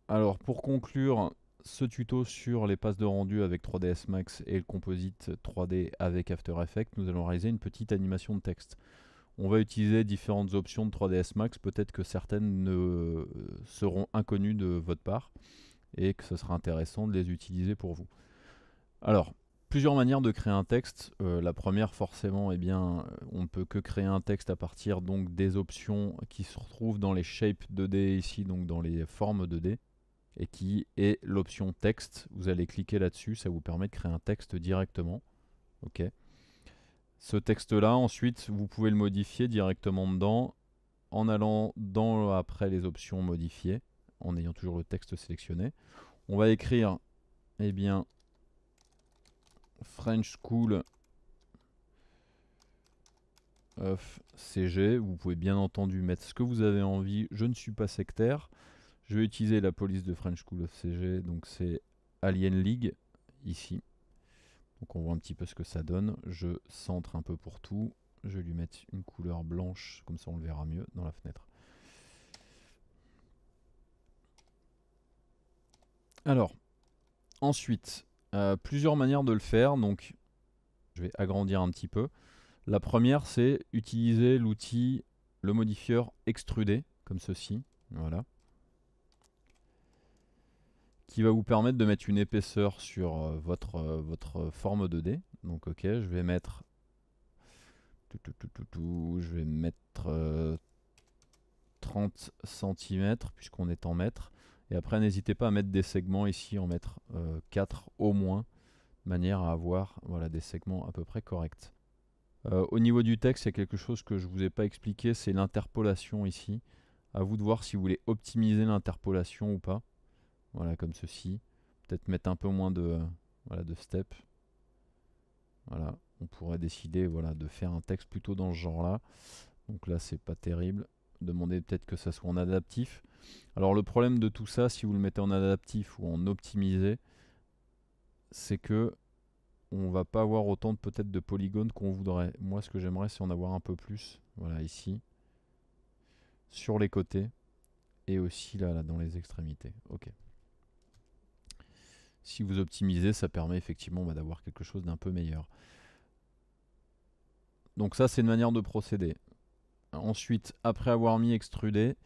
Alors pour conclure ce tuto sur les passes de rendu avec 3ds Max et le composite 3D avec After Effects, nous allons réaliser une petite animation de texte. On va utiliser différentes options de 3ds Max, peut-être que certaines seront inconnues de votre part et que ce sera intéressant de les utiliser pour vous. Alors, plusieurs manières de créer un texte. La première, forcément, on ne peut que créer un texte à partir donc des options qui se retrouvent dans les shapes 2D ici, donc dans les formes 2D, et qui est l'option texte. Vous allez cliquer là-dessus, ça vous permet de créer un texte directement. Ok. Ce texte-là, ensuite, vous pouvez le modifier directement dedans en allant dans après les options modifier, en ayant toujours le texte sélectionné. On va écrire, eh bien, French School of CG. Vous pouvez bien entendu mettre ce que vous avez envie. Je ne suis pas sectaire. Je vais utiliser la police de French School of CG. Donc c'est Alien League ici. Donc on voit un petit peu ce que ça donne. Je centre un peu pour tout. Je vais lui mettre une couleur blanche, comme ça on le verra mieux dans la fenêtre. Alors, ensuite, plusieurs manières de le faire. Donc je vais agrandir un petit peu. La première, c'est utiliser l'outil, le modifieur extruder, comme ceci. Voilà. Qui va vous permettre de mettre une épaisseur sur votre forme 2D. Donc ok, je vais mettre je vais mettre 30 cm puisqu'on est en mètres. Et après, n'hésitez pas à mettre des segments ici, en mettre 4 au moins, de manière à avoir voilà, des segments à peu près corrects. Au niveau du texte, il y a quelque chose que je ne vous ai pas expliqué, c'est l'interpolation ici. À vous de voir si vous voulez optimiser l'interpolation ou pas. Voilà, comme ceci. Peut-être mettre un peu moins voilà, de steps. Voilà, on pourrait décider voilà, de faire un texte plutôt dans ce genre-là. Donc là, c'est pas terrible. Demandez peut-être que ça soit en adaptif. Alors le problème de tout ça, si vous le mettez en adaptif ou en optimisé, c'est que on va pas avoir autant peut-être de polygones qu'on voudrait. Moi, ce que j'aimerais, c'est en avoir un peu plus. Voilà, ici, sur les côtés et aussi là dans les extrémités. Ok. Si vous optimisez, ça permet effectivement d'avoir quelque chose d'un peu meilleur. Donc ça, c'est une manière de procéder. Ensuite, après avoir mis extrudé,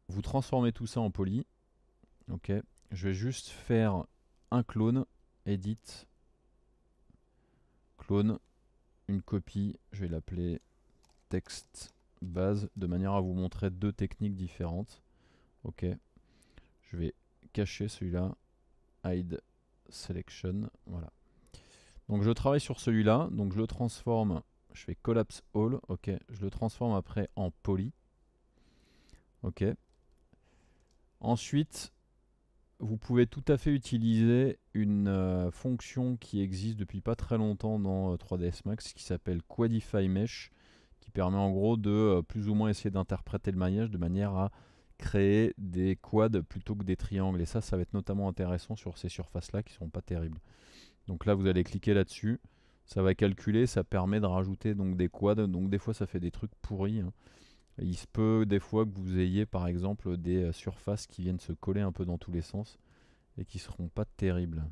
vous transformez tout ça en poly. Ok. Je vais juste faire un clone, edit, clone, une copie. Je vais l'appeler texte base, de manière à vous montrer deux techniques différentes. Ok. Je vais cacher celui-là, hide selection. Voilà. Donc je travaille sur celui-là. Donc je le transforme. Je fais collapse all. Ok. Je le transforme après en poly. Ok. Ensuite, vous pouvez tout à fait utiliser une fonction qui existe depuis pas très longtemps dans 3ds Max qui s'appelle Quadify Mesh, qui permet en gros de plus ou moins essayer d'interpréter le maillage de manière à créer des quads plutôt que des triangles. Et ça va être notamment intéressant sur ces surfaces-là qui sont pas terribles. Donc là, vous allez cliquer là-dessus. Ça va calculer, ça permet de rajouter donc des quads. Donc des fois, ça fait des trucs pourris, hein. Il se peut des fois que vous ayez par exemple des surfaces qui viennent se coller un peu dans tous les sens et qui seront pas terribles.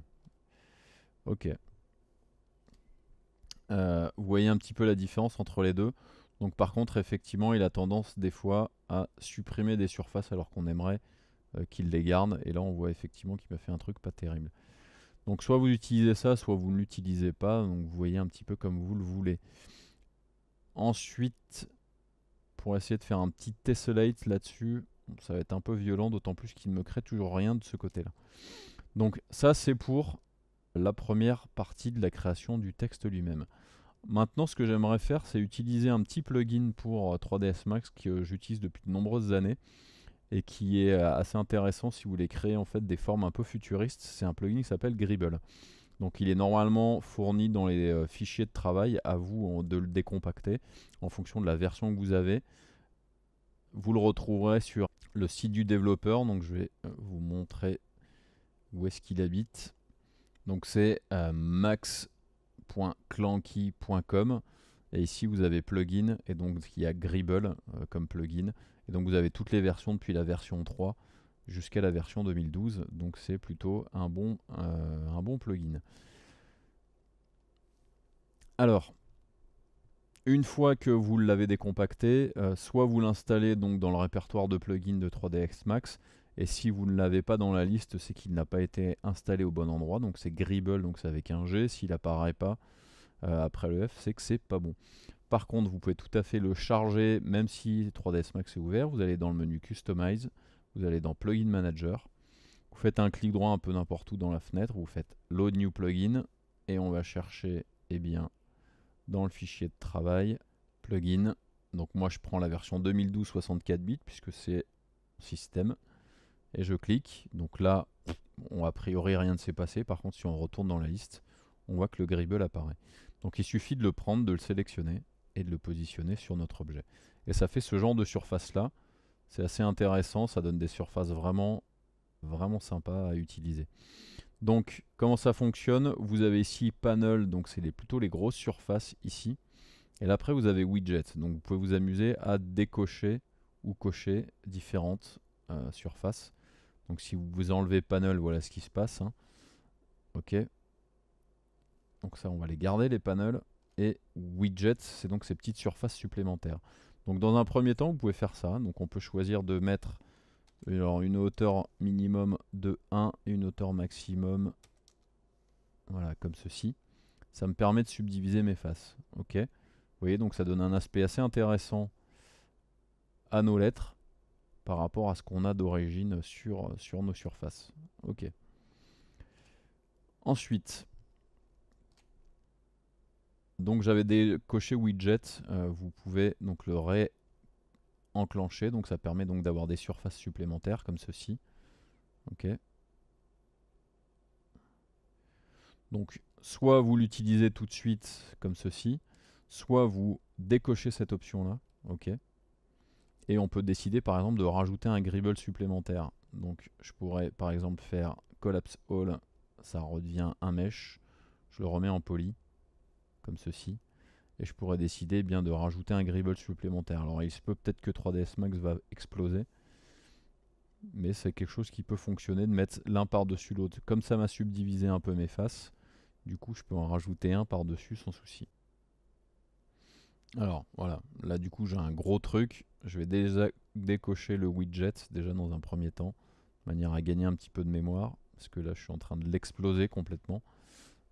Ok. Vous voyez un petit peu la différence entre les deux. Donc par contre, effectivement, il a tendance des fois à supprimer des surfaces alors qu'on aimerait qu'il les garde. Et là, on voit effectivement qu'il m'a fait un truc pas terrible. Donc soit vous utilisez ça, soit vous ne l'utilisez pas. Donc vous voyez un petit peu comme vous le voulez. Ensuite, pour essayer de faire un petit tessellate là-dessus, ça va être un peu violent, d'autant plus qu'il ne me crée toujours rien de ce côté-là. Donc ça, c'est pour la première partie de la création du texte lui-même. Maintenant, ce que j'aimerais faire, c'est utiliser un petit plugin pour 3ds Max que j'utilise depuis de nombreuses années et qui est assez intéressant si vous voulez créer en fait des formes un peu futuristes. C'est un plugin qui s'appelle Gribble. Donc il est normalement fourni dans les fichiers de travail, à vous de le décompacter en fonction de la version que vous avez. Vous le retrouverez sur le site du développeur, donc je vais vous montrer où est-ce qu'il habite. Donc c'est max.clanky.com et ici vous avez plugin et donc il y a Gribble comme plugin et donc vous avez toutes les versions depuis la version 3 jusqu'à la version 2012. Donc c'est plutôt un bon plugin. Alors, une fois que vous l'avez décompacté, soit vous l'installez donc dans le répertoire de plugins de 3ds Max, et si vous ne l'avez pas dans la liste, c'est qu'il n'a pas été installé au bon endroit. Donc c'est Gribble, donc c'est avec un G. S'il apparaît pas après le F, c'est que c'est pas bon. Par contre, vous pouvez tout à fait le charger, même si 3ds Max est ouvert. Vous allez dans le menu Customize, vous allez dans Plugin Manager, vous faites un clic droit un peu n'importe où dans la fenêtre, vous faites Load New Plugin, et on va chercher, eh bien, dans le fichier de travail, plugin. Donc moi je prends la version 2012 64 bits puisque c'est système, et je clique. Donc là, a priori rien ne s'est passé. Par contre, si on retourne dans la liste, on voit que le Gribble apparaît. Donc il suffit de le prendre, de le sélectionner et de le positionner sur notre objet. Et ça fait ce genre de surface là. C'est assez intéressant, ça donne des surfaces vraiment sympas à utiliser. Donc comment ça fonctionne? Vous avez ici panel, donc c'est plutôt les grosses surfaces ici. Et là après vous avez widget, donc vous pouvez vous amuser à décocher ou cocher différentes surfaces. Donc si vous enlevez panel, voilà ce qui se passe. Hein. Ok. Donc ça on va les garder les panels. Et widget, c'est donc ces petites surfaces supplémentaires. Donc dans un premier temps vous pouvez faire ça. Donc on peut choisir de mettre alors, une hauteur minimum de 1 et une hauteur maximum, voilà, comme ceci. Ça me permet de subdiviser mes faces. Ok. Vous voyez, donc ça donne un aspect assez intéressant à nos lettres par rapport à ce qu'on a d'origine sur nos surfaces. Ok. Ensuite, donc j'avais décoché widget. Vous pouvez donc le réenclencher. Donc ça permet donc d'avoir des surfaces supplémentaires comme ceci. Ok. Donc soit vous l'utilisez tout de suite comme ceci, soit vous décochez cette option là, ok. Et on peut décider par exemple de rajouter un Gribble supplémentaire. Donc je pourrais par exemple faire Collapse All, ça redevient un mesh, je le remets en poly, comme ceci. Et je pourrais décider bien de rajouter un Gribble supplémentaire. Alors il se peut peut-être que 3ds Max va exploser, mais c'est quelque chose qui peut fonctionner de mettre l'un par-dessus l'autre. Comme ça m'a subdivisé un peu mes faces, du coup je peux en rajouter un par-dessus sans souci. Alors voilà, là du coup j'ai un gros truc. Je vais déjà décocher le widget déjà dans un premier temps, de manière à gagner un petit peu de mémoire, parce que là je suis en train de l'exploser complètement.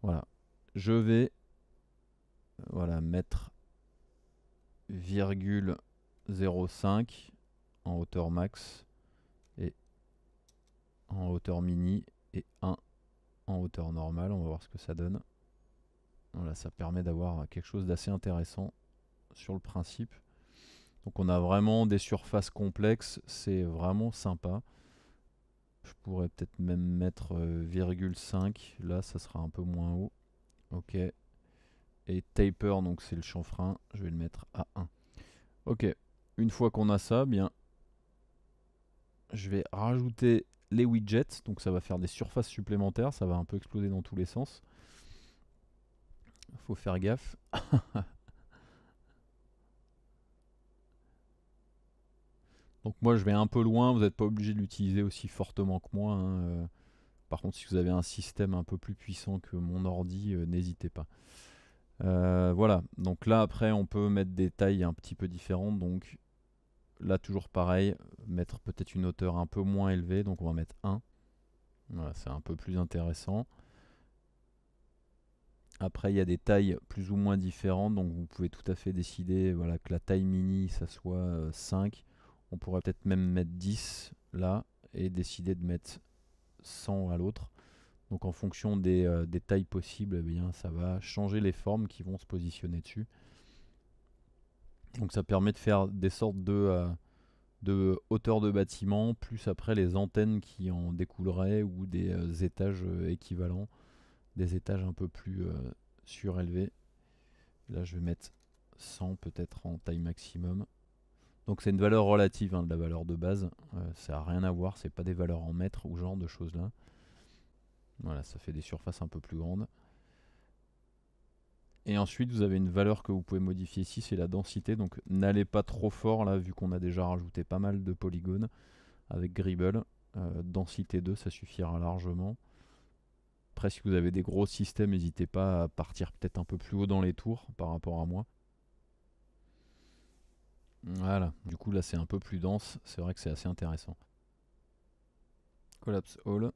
Voilà, je vais mettre 0,05 en hauteur max et en hauteur mini et 1 en hauteur normale. On va voir ce que ça donne. Voilà, ça permet d'avoir quelque chose d'assez intéressant sur le principe. Donc on a vraiment des surfaces complexes, c'est vraiment sympa. Je pourrais peut-être même mettre 0,5, là ça sera un peu moins haut. Ok. Et taper, donc c'est le chanfrein, je vais le mettre à 1. Ok, une fois qu'on a ça, bien, je vais rajouter les widgets, donc ça va faire des surfaces supplémentaires, ça va un peu exploser dans tous les sens. Faut faire gaffe. Donc moi je vais un peu loin, vous n'êtes pas obligé de l'utiliser aussi fortement que moi. Hein. Par contre si vous avez un système un peu plus puissant que mon ordi, n'hésitez pas. Voilà, donc là après on peut mettre des tailles un petit peu différentes. Donc là toujours pareil, mettre peut-être une hauteur un peu moins élevée, donc on va mettre 1. Voilà, c'est un peu plus intéressant. Après il y a des tailles plus ou moins différentes, donc vous pouvez tout à fait décider voilà, que la taille mini ça soit 5. On pourrait peut-être même mettre 10 là et décider de mettre 100 à l'autre. Donc en fonction des tailles possibles, eh bien, ça va changer les formes qui vont se positionner dessus. Donc ça permet de faire des sortes de hauteur de bâtiment, plus après les antennes qui en découleraient ou des étages équivalents, des étages un peu plus surélevés. Là je vais mettre 100 peut-être en taille maximum. Donc c'est une valeur relative hein, de la valeur de base, ça n'a rien à voir, c'est pas des valeurs en mètres ou ce genre de choses là. Voilà, ça fait des surfaces un peu plus grandes. Et ensuite vous avez une valeur que vous pouvez modifier ici, c'est la densité. Donc n'allez pas trop fort là vu qu'on a déjà rajouté pas mal de polygones avec Gribble. densité 2, ça suffira largement. Après, si vous avez des gros systèmes, n'hésitez pas à partir peut-être un peu plus haut dans les tours par rapport à moi. Voilà, du coup là c'est un peu plus dense, c'est vrai que c'est assez intéressant. Collapse Hall.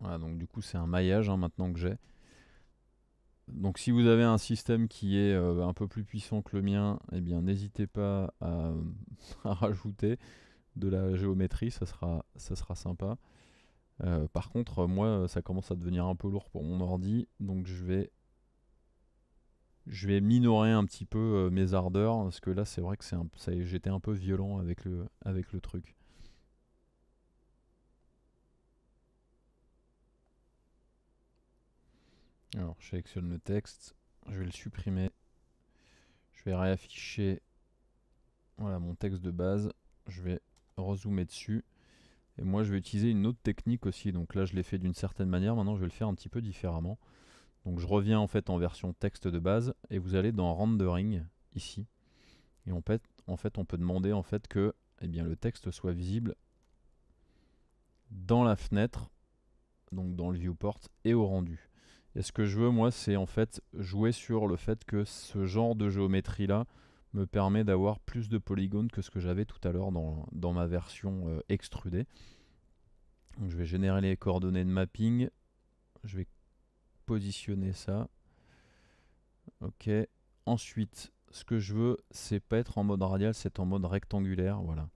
Voilà, donc du coup c'est un maillage maintenant que j'ai. Donc si vous avez un système qui est un peu plus puissant que le mien, eh bien n'hésitez pas à, à rajouter de la géométrie, ça sera sympa. Par contre, moi ça commence à devenir un peu lourd pour mon ordi, donc je vais minorer un petit peu mes ardeurs, parce que là c'est vrai que j'étais un peu violent avec le truc. Alors je sélectionne le texte, je vais le supprimer, je vais réafficher voilà, mon texte de base, je vais rezoomer dessus. Et moi je vais utiliser une autre technique aussi, donc là je l'ai fait d'une certaine manière, maintenant je vais le faire un petit peu différemment. Donc je reviens en fait en version texte de base, et vous allez dans Rendering, ici. Et en fait on peut demander en fait que eh bien, le texte soit visible dans la fenêtre, donc dans le viewport, et au rendu. Et ce que je veux moi c'est en fait jouer sur le fait que ce genre de géométrie là me permet d'avoir plus de polygones que ce que j'avais tout à l'heure dans ma version extrudée. Donc je vais générer les coordonnées de mapping, je vais positionner ça. Ok. Ensuite, ce que je veux, c'est pas être en mode radial, c'est en mode rectangulaire. Voilà.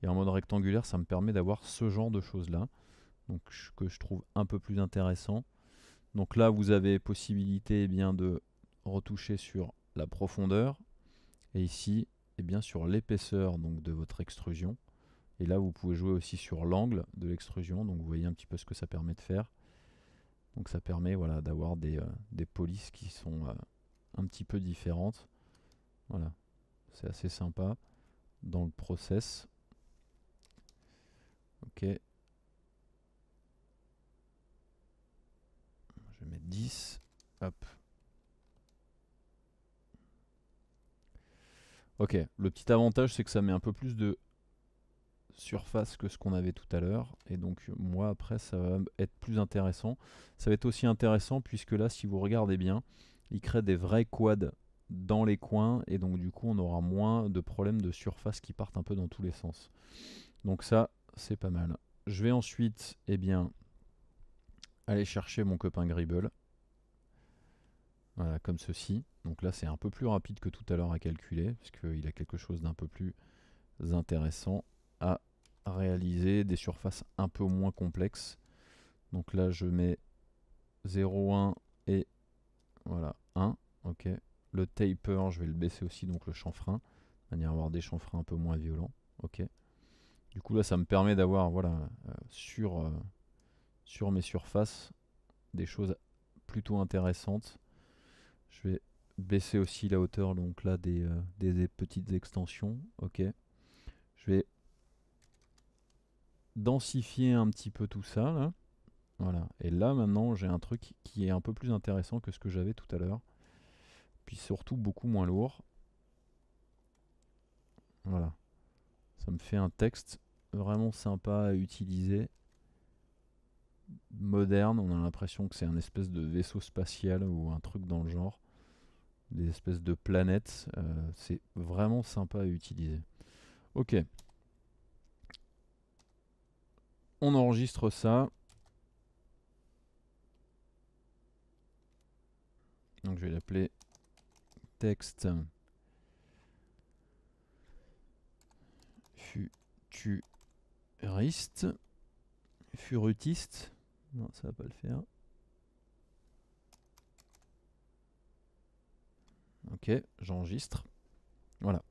Et en mode rectangulaire, ça me permet d'avoir ce genre de choses là. Donc que je trouve un peu plus intéressant. Donc là, vous avez possibilité eh bien, de retoucher sur la profondeur. Et ici, eh bien, sur l'épaisseur donc, de votre extrusion. Et là, vous pouvez jouer aussi sur l'angle de l'extrusion. Donc vous voyez un petit peu ce que ça permet de faire. Donc ça permet voilà, d'avoir des polices qui sont un petit peu différentes. Voilà, c'est assez sympa dans le process. Ok. Je vais mettre 10. Hop. Ok, le petit avantage c'est que ça met un peu plus de surface que ce qu'on avait tout à l'heure. Et donc moi après ça va être plus intéressant. Ça va être aussi intéressant puisque là si vous regardez bien, il crée des vrais quads dans les coins. Et donc du coup on aura moins de problèmes de surface qui partent un peu dans tous les sens. Donc ça c'est pas mal. Je vais ensuite eh bien, aller chercher mon copain Gribble. Voilà, comme ceci. Donc là c'est un peu plus rapide que tout à l'heure à calculer, puisqu'il a quelque chose d'un peu plus intéressant à réaliser, des surfaces un peu moins complexes. Donc là je mets 0, 1 et voilà 1. Ok. Le taper je vais le baisser aussi, donc le chanfrein, de manière à avoir des chanfreins un peu moins violents. Ok. Du coup là ça me permet d'avoir voilà, sur mes surfaces des choses plutôt intéressantes. Je vais baisser aussi la hauteur donc là des petites extensions. Ok. Je vais densifier un petit peu tout ça là. Voilà. Et là maintenant j'ai un truc qui est un peu plus intéressant que ce que j'avais tout à l'heure. Puis surtout beaucoup moins lourd. Voilà. Ça me fait un texte vraiment sympa à utiliser. Moderne, on a l'impression que c'est un espèce de vaisseau spatial ou un truc dans le genre. Des espèces de planètes. C'est vraiment sympa à utiliser. Ok. On enregistre ça. Donc je vais l'appeler texte futuriste. Furutiste. Non, ça va pas le faire. Ok, j'enregistre. Voilà.